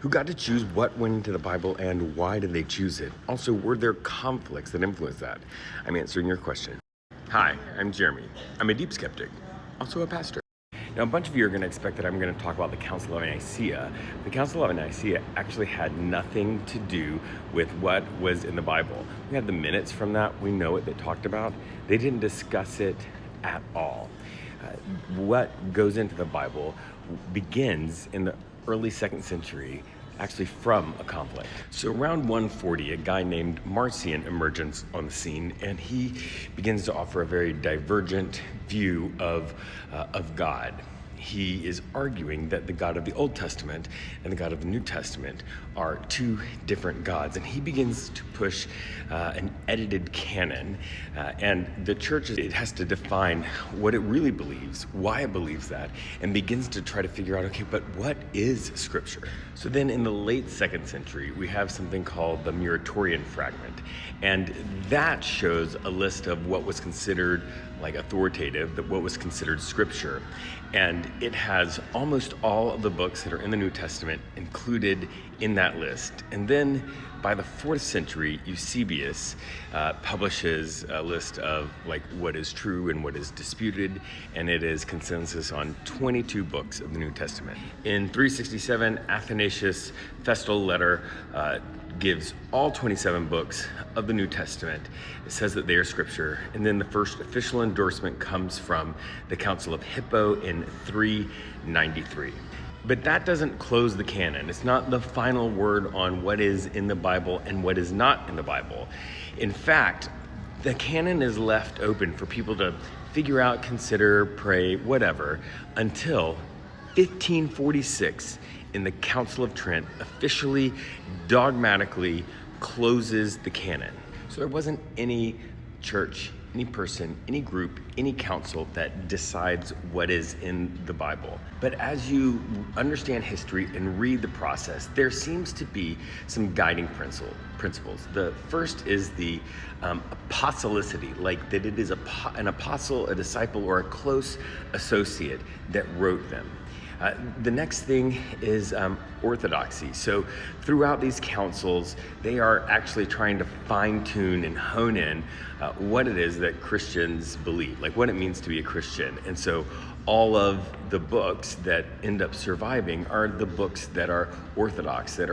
Who got to choose what went into the Bible and why did they choose it? Also, were there conflicts that influenced that? I'm answering your question. Hi, I'm Jeremy. I'm a deep skeptic, also a pastor. Now, a bunch of you are going to expect that I'm going to talk about the Council of Nicaea. The Council of Nicaea actually had nothing to do with what was in the Bible. We have the minutes from that. We know what they talked about. They didn't discuss it at all. What goes into the Bible begins in the early 2nd century, actually from a conflict. So around 140, a guy named Marcion emerges on the scene, and he begins to offer a very divergent view of God. He is arguing that the God of the Old Testament and the God of the New Testament are two different gods, and he begins to push an edited canon, and the church it has to define what it really believes, why it believes that, and begins to try to figure out, okay, but what is Scripture? So then in the late 2nd century, we have something called the Muratorian Fragment, and that shows a list of what was considered like authoritative, that what was considered Scripture. And it has almost all of the books that are in the New Testament included in that list. And then by the 4th century, Eusebius publishes a list of like what is true and what is disputed, and it is consensus on 22 books of the New Testament. In 367, Athanasius' Festal Letter gives all 27 books of the New Testament. It says that they are Scripture. And then the first official endorsement comes from the Council of Hippo in 393. But that doesn't close the canon. It's not the final word on what is in the Bible and what is not in the Bible. In fact, the canon is left open for people to figure out, consider, pray, whatever, until 1546, in the Council of Trent, officially, dogmatically closes the canon. So there wasn't any church, any person, any group, any council that decides what is in the Bible. But as you understand history and read the process, there seems to be some guiding principles. The first is the apostolicity, like that it is an apostle, a disciple, or a close associate that wrote them. The next thing is orthodoxy. So throughout these councils, they are actually trying to fine-tune and hone in what it is that Christians believe, like what it means to be a Christian. And so all of the books that end up surviving are the books that are orthodox, that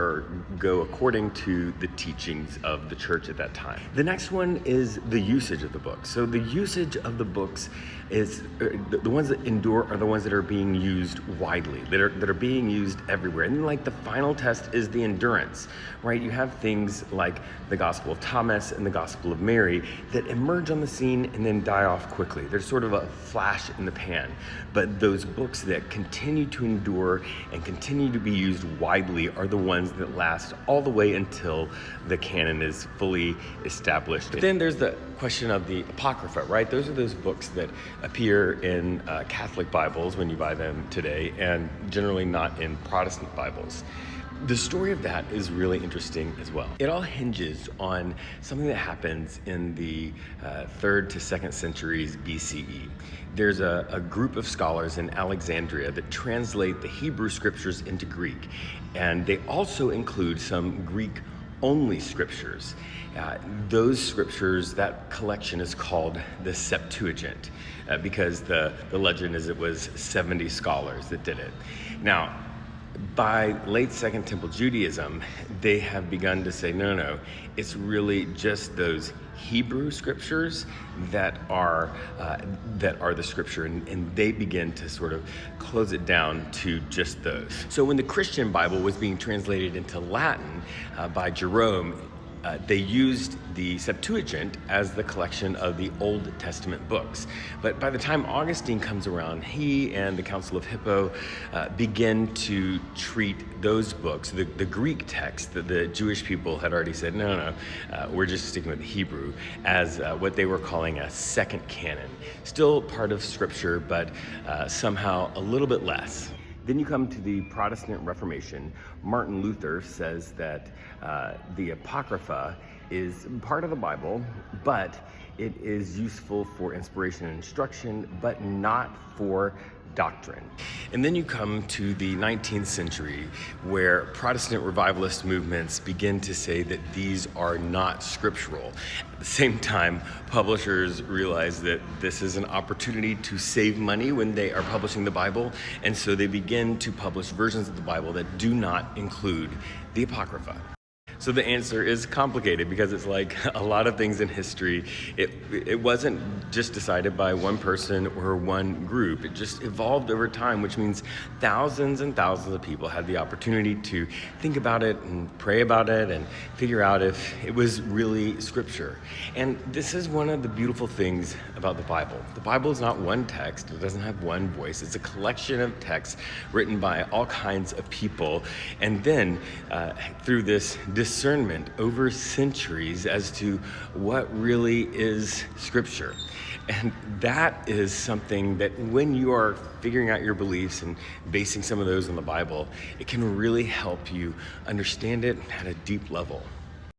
go according to the teachings of the church at that time. The next one is the usage of the books. So the usage of the books is the ones that endure are the ones that are being used widely, that are being used everywhere. And then like the final test is the endurance, right? You have things like the Gospel of Thomas and the Gospel of Mary that emerge on the scene and then die off quickly. They're sort of a flash in the pan. But those books that continue to endure and continue to be used widely are the ones that last all the way until the canon is fully established. But then there's the question of the Apocrypha, right? Those are those books that appear in Catholic Bibles when you buy them today, and generally not in Protestant Bibles. The story of that is really interesting as well. It all hinges on something that happens in the 3rd to 2nd centuries BCE. There's a group of scholars in Alexandria that translate the Hebrew scriptures into Greek, and they also include some Greek-only scriptures. Those scriptures, that collection is called the Septuagint, because the legend is it was 70 scholars that did it. Now, by late Second Temple Judaism, they have begun to say, no, it's really just those Hebrew scriptures that are the scripture, and they begin to sort of close it down to just those. So when the Christian Bible was being translated into Latin by Jerome, they used the Septuagint as the collection of the Old Testament books. But by the time Augustine comes around, he and the Council of Hippo begin to treat those books, the Greek text that the Jewish people had already said, no, we're just sticking with the Hebrew, as what they were calling a second canon. Still part of Scripture, but somehow a little bit less. Then you come to the Protestant Reformation, Martin Luther says that the Apocrypha is part of the Bible, but it is useful for inspiration and instruction, but not for doctrine. And then you come to the 19th century, where Protestant revivalist movements begin to say that these are not scriptural. At the same time, publishers realize that this is an opportunity to save money when they are publishing the Bible, and so they begin to publish versions of the Bible that do not include the Apocrypha. So the answer is complicated, because it's like a lot of things in history, it wasn't just decided by one person or one group. It just evolved over time, which means thousands and thousands of people had the opportunity to think about it and pray about it and figure out if it was really scripture. And this is one of the beautiful things about the Bible. The Bible is not one text. It doesn't have one voice. It's a collection of texts written by all kinds of people. And then through this discernment over centuries as to what really is scripture. And that is something that when you are figuring out your beliefs and basing some of those on the Bible, it can really help you understand it at a deep level.